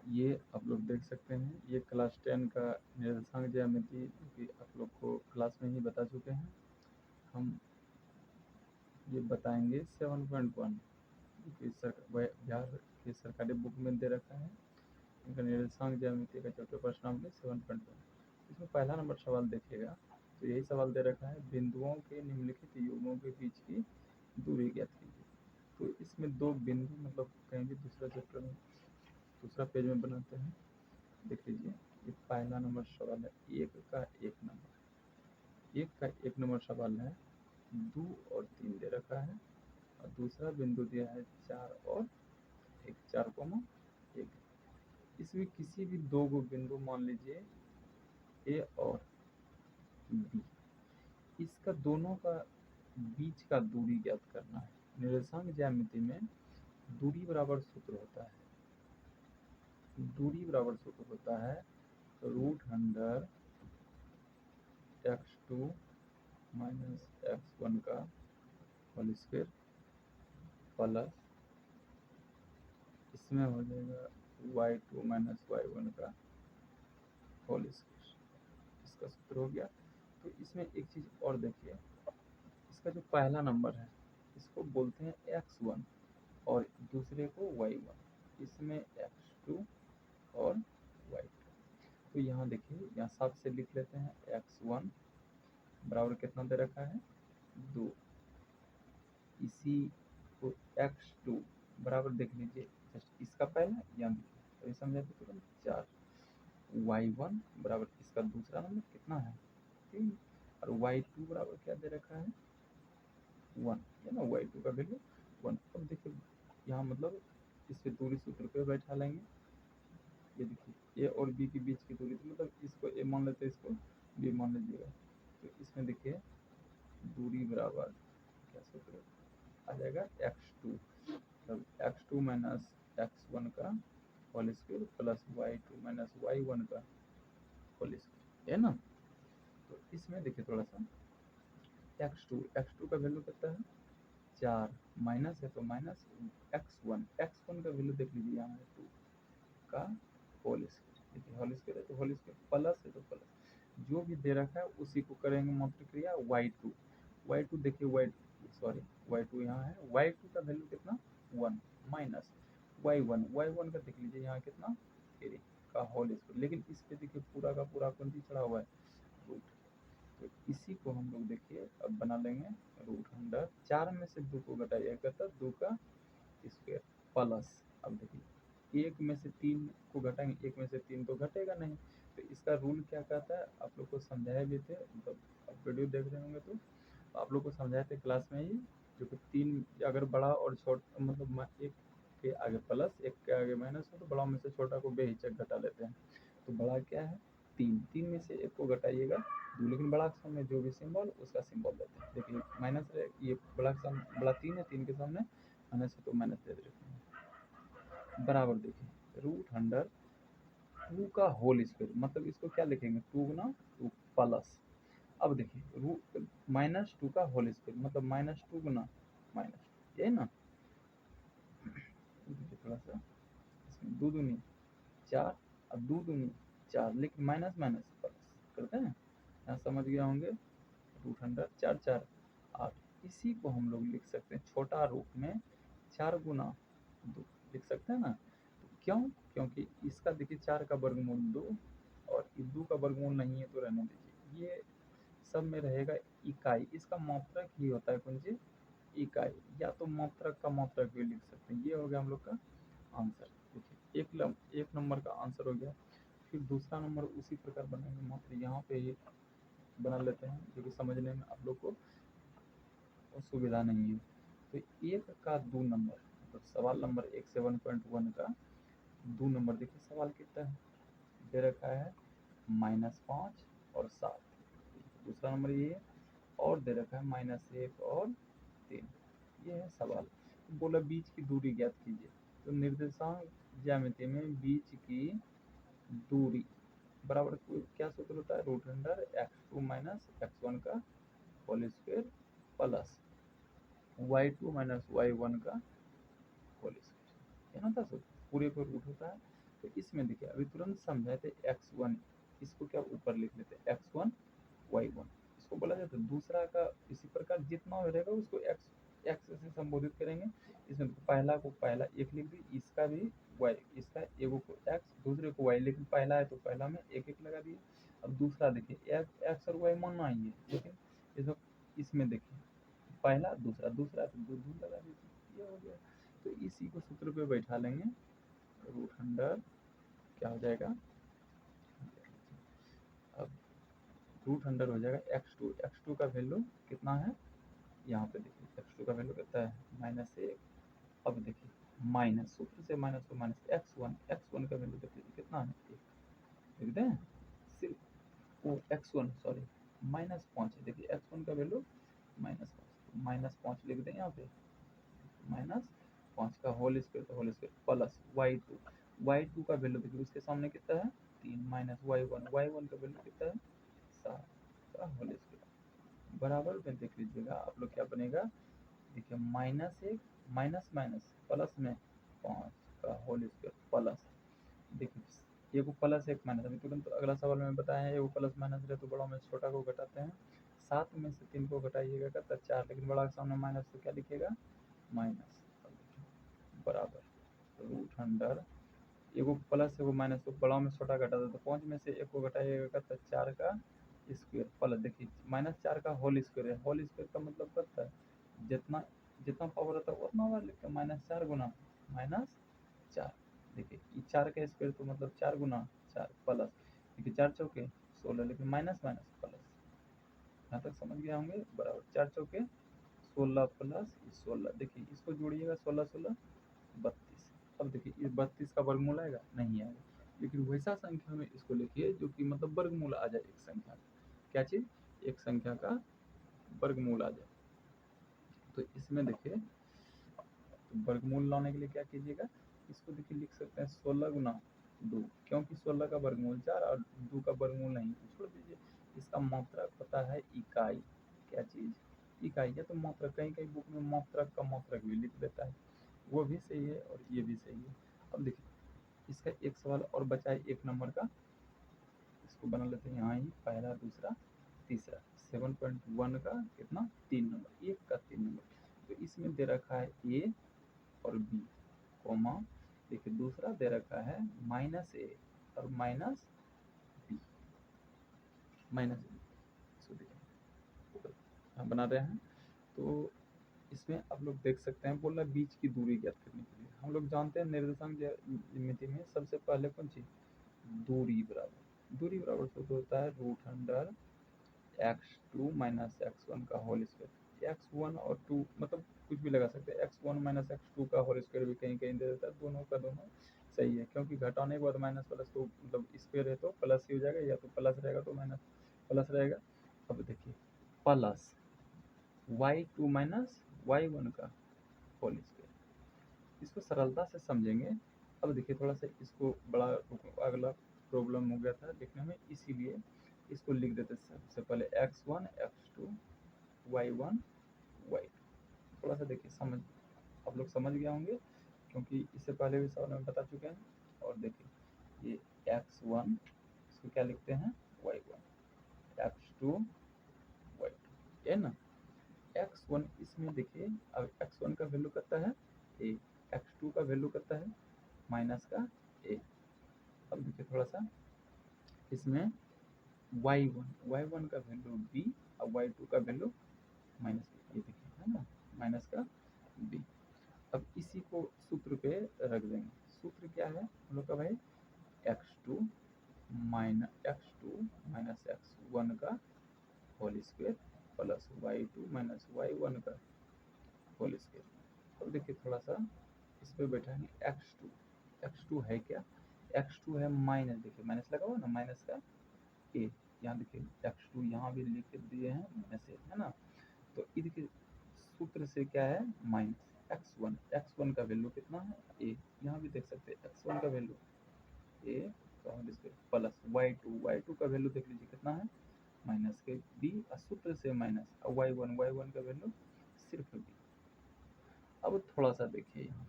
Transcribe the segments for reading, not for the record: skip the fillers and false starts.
ये आप लोग देख सकते हैं, ये क्लास 10 का निर्देशांक ज्यामिति जो कि आप लोग को क्लास में ही बता चुके हैं। हम ये बताएंगे 7.1 जो कि बिहार की सरकारी बुक में दे रखा है। इनका निर्देशांक ज्यामिति का चौथे प्रश्न नंबर 7.1। इसमें पहला नंबर सवाल देखिएगा, तो यही सवाल दे रखा है, बिंदुओं के निम्नलिखित युग्मों के बीच की दूरी ज्ञात कीजिए। तो इसमें दो बिंदु, मतलब कहीं भी दूसरा चैप्टर में दूसरा पेज में बनाते हैं। देख लीजिए, ये पहला नंबर सवाल है, एक का एक नंबर सवाल है, 2 और 3 दे रखा है, और दूसरा बिंदु दिया है 4 और 1, 4,1। इसमें किसी भी दो गो बिंदु मान लीजिए ए और बी, इसका दोनों का बीच का दूरी ज्ञात करना है। निर्देशांक ज्यामिति में दूरी बराबर सूत्र होता है, √100 x2 माइनस x1 का होल स्क्वायर प्लस इसमें हो जाएगा y2 माइनस y1 का होल स्क्वायर। इसका सूत्र हो गया। तो इसमें एक चीज़ और देखिए, इसका जो पहला नंबर है इसको बोलते हैं x1 और दूसरे को y1, इसमें x2 और y2। तो यहाँ देखिए, यहाँ साफ से लिख लेते हैं, x1 बराबर कितना दे रखा है 2, इसी को x2 बराबर देख लीजिए, जस्ट इसका पहला यहाँ देखिए, तो ये समझा तो तुरंत 4, y1 बराबर इसका दूसरा नंबर कितना है 3, और y2 बराबर क्या दे रखा है 1, है ना, y2 का वैल्यू 1। अब देखिए यहाँ मतलब इससे दूरी सूत्र पे बैठा लेंगे। ये देखिए ए और बी के बीच की दूरी, तो मतलब इसको ए मान लेते हैं, इसको बी मान लीजिएगा। तो इसमें देखिए दूरी बराबर क्या सूत्र आ जाएगा x2, मतलब x2 माइनस x1 का whole square plus y2 minus y1 का होल स्क्वायर, है ना। तो इसमें देखिए थोड़ा सा x2 का वैल्यू कितना है 4, माइनस है तो माइनस x1 का वैल्यू देख लीजिए, यहाँ है 2 का होल स्क्वायर। देखिए होल स्क्वायर है तो होल स्क्वायर, प्लस है तो प्लस, जो भी दे रखा है उसी को करेंगे मल्टीप्लाई y2 देखिए y2 यहाँ है, y2 का वैल्यू कितना 1, माइनस y1 का देख लीजिए यहाँ कितना 3 का होल स्क्वायर। लेकिन इस पे देखिए पूरा का पूरा कौन चढ़ा हुआ है रूट, तो इसी को हम लोग देखिए अब बना लेंगे √100। 4 में से 2 को घटाइए, कहता 2 का स्क्वायर प्लस, अब देखिए 1 में से 3 को घटाएंगे, 1 में से 3 तो घटेगा नहीं, तो इसका रूल क्या कहता है आप लोग को समझाए भी थे, मतलब आप वीडियो देख रहे होंगे तो आप लोग को समझाए थे क्लास में ही, जो कि 3 अगर बड़ा और छोटा, मतलब एक के आगे प्लस एक के आगे माइनस हो तो बड़ा में से छोटा को बेहिचक घटा लेते हैं। तो बड़ा क्या है 3 में से एक को घटाइएगा 2, लेकिन बड़ा के सामने जो भी सिंबल उसका सिंबल देते हैं। देखिए माइनस, ये बड़ा 3 है, 3 के सामने माइनस है तो माइनस दे देते हैं, बराबर देखिए √2 का होल स्क्वायर, मतलब इसको क्या लिखेंगे 2 गुना 2 प्लस, अब देखिए -2 का होल स्क्वायर मतलब -2 गुना -2, ये ना। देखिए थोड़ा सा इसमें 2 दूनी 4, अब 2 दूनी 4, लेकिन माइनस माइनस प्लस करते हैं, यहाँ समझ गया होंगे। √100 4 4 8, इसी को हम लोग लिख सकते हैं छोटा रूप में 4 गुना 2 लिख सकते हैं ना। तो क्यों, क्योंकि इसका देखिए 4 का वर्गमूल 2 और 2 का वर्गमूल नहीं है तो रहने दीजिए, ये सब में रहेगा इकाई, इसका मात्रक ही होता है कुंजी इकाई, या तो मात्रक का मात्रक भी लिख सकते हैं। ये हो गया हम लोग का आंसर। देखिए एक नंबर का आंसर हो गया। फिर दूसरा नंबर उसी प्रकार बनाएंगे, मात्र यहाँ पे ही बना लेते हैं जो कि समझने में आप लोग को सुविधा नहीं है। तो 1 का 2 नंबर, मतलब सवाल नंबर 1 7.1 का 2 नंबर, देखिए सवाल कितना है दे रखा है -5 और 7, दूसरा नंबर ये है, और दे रखा है -1 और 3, ये है सवाल। तो बोला बीच की दूरी ज्ञात कीजिए, तो निर्देशांक ज्यामिति में बीच की दूरी बराबर क्या सूत्र होता है √x2 माइनस x1 का whole square plus y2 minus y1 का होल स्क्वायर, है ना था सूत्र, पूरे को रूट होता है। तो इसमें देखिए अभी तुरंत समझाए थे x1, इसको क्या ऊपर लिख लेते हैं x1 y1, इसको बोला जाता है। दूसरा का इसी प्रकार जितना रहेगा उसको x से संबोधित करेंगे। इसमें पहला को पहला एक लिख दी, इसका भी y, इसका एगो को x दूसरे को y, लेकिन पहला है तो पहला में एक एक लगा दिए। अब दूसरा देखिए x और y मानना ही है, लेकिन इसमें देखिए पहला दूसरा, दूसरा तो दो दो लगा दीजिए, ये हो गया। तो इसी को सूत्र पे बैठा लेंगे, रूट अंडर क्या हो जाएगा, अब रूट अंडर हो जाएगा x2, x2 का वैल्यू कितना है यहाँ पे देखिए, x2 का वैल्यू कितना है -1। अब देखिए माइनस सूत्र से माइनस को माइनस, x1 का वैल्यू देखिए कितना है 1, लिख दें सिर्फ वो x1 सॉरी -5 है। देखिए x1 का वैल्यू -5 लिख दें यहाँ पे, -5 का होल स्क्वायर, तो होल स्क्वायर प्लस y2 का वैल्यू देखिए उसके सामने कितना है 3 माइनस y1 का वैल्यू कितना है 7 का होल स्क्वायर बराबर में देख लीजिएगा आप लोग क्या बनेगा, देखिए -1 माइनस माइनस प्लस में 5 का होल स्क्वायर प्लस, देखिए एगो प्लस एक माइनस, अभी तुरंत अगला सवाल में बताया है एगो प्लस माइनस रहे तो बड़ा में छोटा को घटाते हैं, 7 में से 3 को घटाइएगा तो 4, लेकिन बड़ा के सामने माइनस तो क्या लिखिएगा माइनस, बराबर रूट अंडर एगो प्लस एगो माइनस, तो बड़ा में छोटा घटा दो तो 5 में से एक को घटाइएगा तो 4 का स्क्वायर प्लस, देखिए -4 का होल स्क्वायर है, होल स्क्वायर का मतलब करता है जितना जितना पावर होता है उतना बार लिखते हैं, -4 गुना -4, देखिए ये 4 का स्क्वायर तो मतलब 4 गुना 4 प्लस, देखिए 4 चौके 16, लेकिन माइनस माइनस प्लस, यहाँ तक समझ गए होंगे, बराबर 4 चौके 16 प्लस 16, देखिए इसको जोड़िएगा 16 16 32। अब देखिए ये 32 का वर्गमूल आएगा नहीं आएगा, लेकिन वैसा संख्या में इसको लिखिए जो कि मतलब वर्गमूल आ जाए एक संख्या का, क्या चीज़ एक संख्या का वर्गमूल आ जाए। तो इसमें देखिए तो वर्गमूल लाने के लिए क्या कीजिएगा, इसको देखिए लिख सकते हैं 16 गुना 2, क्योंकि 16 का वर्गमूल 4 और 2 का वर्गमूल नहीं, तो छोड़ दीजिए। इसका मात्रक पता है इकाई, क्या चीज़ इकाई है, तो मात्रक कहीं कहीं बुक में मात्रक का मात्रक भी लिख देता है, वो भी सही है और ये भी सही है। अब देखिए इसका एक सवाल और बचा है 1 नंबर का, इसको बना लेते हैं यहाँ ही, पहला दूसरा तीसरा 7.1 का कितना 3 नंबर, 1 का 3 नंबर, तो इसमें दे रखा है ए और बी कोमा, देखिए दूसरा दे रखा है -a और -b, इसको देखिए हम बना रहे हैं। तो इसमें आप लोग देख सकते हैं, बोला बीच की दूरी ज्ञात करने के लिए हम लोग जानते हैं निर्देशांक ज्यामिति में सबसे पहले कौन सी दूरी बराबर सूत्र होता है root under x2 minus x1 का होल स्क्वायर, x1 और 2 मतलब कुछ भी लगा सकते हैं, x1 माइनस x2 का होल स्क्वायर भी कहीं कहीं दे देता है, दोनों का दोनों सही है, क्योंकि घटाने के बाद माइनस प्लस तो मतलब स्क्वायर है तो प्लस ही हो जाएगा, या तो प्लस रहेगा तो माइनस प्लस रहेगा। अब देखिए प्लस y2 माइनस y1 का होल स्क्वायर, इसको सरलता से समझेंगे। अब देखिए थोड़ा सा इसको बड़ा अगला प्रॉब्लम हो गया था लिखने में, इसीलिए इसको लिख देते सबसे पहले x1 x2 y1 y2, थोड़ा सा देखिए समझ आप लोग समझ गए होंगे, क्योंकि इससे पहले भी सवाल में बता चुके हैं। और देखिए ये x1 इसको क्या लिखते हैं y1, x2 y2 है ना, x1 इसमें देखिए अब x1 का वैल्यू कितना है a, x2 का वैल्यू कितना है माइनस का a। अब देखिए थोड़ा सा इसमें y1 का वैल्यू b और y2 का वैल्यू माइनस b, ये देखिए है ना माइनस का b। अब इसी को सूत्र पे रख देंगे, सूत्र क्या है हम लोग का भाई x2 माइनस x1 का whole square plus y2 minus y1 का होल स्क्वायर। अब देखिए थोड़ा सा इस पे बैठाएंगे x2 है क्या, x2 है माइनस, देखिए माइनस लगा हुआ ना माइनस का a, यहाँ देखिए x2 यहाँ भी लिख दिए हैं माइनस a है ना, तो ये देखिए सूत्र से क्या है माइनस x1 का वैल्यू कितना है a, यहाँ भी देख सकते हैं x1 का वैल्यू a का होल स्क्वायर प्लस y2 का वैल्यू देख लीजिए कितना है माइनस के b, सूत्र से माइनस y1 का वैल्यू सिर्फ b। अब थोड़ा सा देखिए यहाँ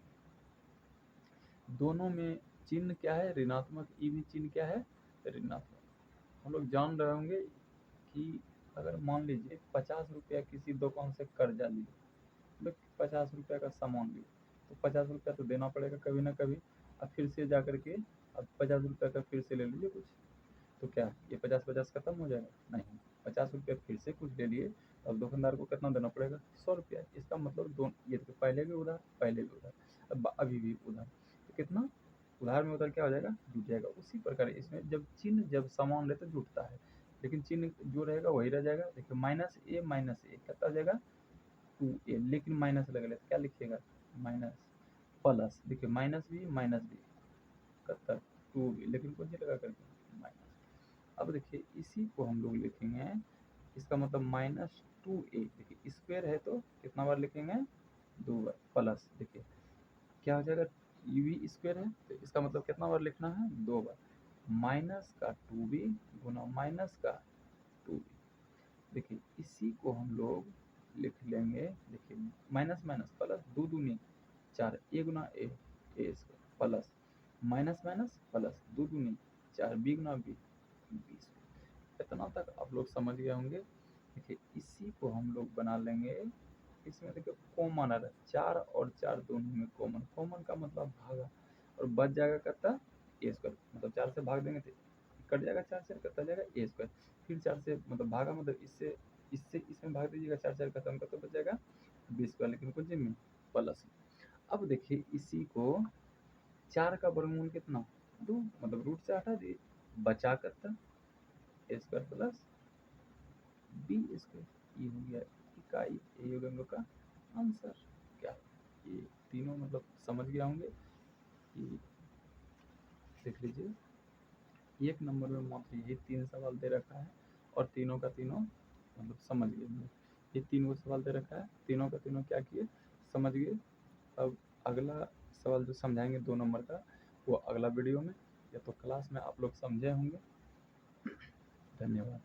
दोनों में चिन्ह क्या है ऋणात्मक, ई भी चिन्ह क्या है ऋणात्मक। हम लोग जान रहे होंगे कि अगर मान लीजिए 50 रुपया किसी दुकान से कर्जा लिए, मतलब 50 रुपया का सामान लिए, तो 50 रुपया तो देना पड़ेगा कभी ना कभी। अब फिर से जा करके अब 50 रुपया का फिर से ले लीजिए कुछ, तो क्या ये 50-50 खत्म हो जाएगा? नहीं, 50 रुपया फिर से कुछ ले लिए, अब दुकानदार को कितना देना पड़ेगा? 100 रुपया। इसका मतलब दोनों, ये तो पहले भी उधार, पहले भी उधार, अब अभी भी उधार, तो कितना उधार में उधार क्या हो जाएगा? जुट जाएगा। उसी प्रकार इसमें जब चिन्ह जब समान रहे तो जुटता है, लेकिन चिन्ह जो रहेगा वही रह जाएगा। देखिए माइनस ए कितना हो जाएगा? 2a, लेकिन माइनस लगा ले तो क्या लिखिएगा? माइनस प्लस, देखिए माइनस भी कितना 2b, लेकिन कुछ लगा करके माइनस। अब देखिए इसी को हम लोग लिखेंगे, इसका मतलब -2a, देखिए स्क्वायर है तो कितना बार लिखेंगे? 2 बार। प्लस देखिए क्या हो जाएगा? ये भी स्क्वायर है तो इसका मतलब कितना बार लिखना है? 2 बार। माइनस का 2b गुना माइनस का 2b, देखिए इसी को हम लोग लिख लेंगे। देखिए माइनस माइनस प्लस, 2 दूनी 4, ए गुना a square, plus minus minus plus, 2 दूनी 4, बी गुना बी स्क्वायर। इतना तक आप लोग समझ गए होंगे। देखिए इसी को हम लोग बना लेंगे, इसमें देखिए कॉमन आ रहा है, 4 और 4 दोनों में कॉमन, कॉमन का मतलब भागा, और बच जाएगा कितना? ए स्क्वायर, मतलब 4 से भाग देंगे तो कट जाएगा, 4 से कितना जाएगा? ए स्क्वायर। फिर 4 से मतलब भागा, मतलब इससे इससे इसमें भाग दीजिएगा, 4 4 खत्म कर तो बच जाएगा बी स्क्वायर, लेकिन कुछ में प्लस। अब देखिए इसी को 4 का वर्गमूल कितना? 2, मतलब रूट से हटा दिए, बचा कितना? ए स्क्वायर प्लस बी स्क्वायर। ये हो गया इकाई, ये हो गया हम लोग का आंसर। क्या ये तीनों मतलब समझ गए होंगे कि, देख लीजिए 1 नंबर में मात्र ये 3 सवाल दे रखा है, और तीनों का तीनों मतलब समझ गए हम लोग। ये 3 वो सवाल दे रखा है, तीनों का तीनों क्या किए? समझ गए। अब अगला सवाल जो समझाएंगे 2 नंबर का, वो अगला वीडियो में या तो क्लास में आप लोग समझे होंगे। धन्यवाद।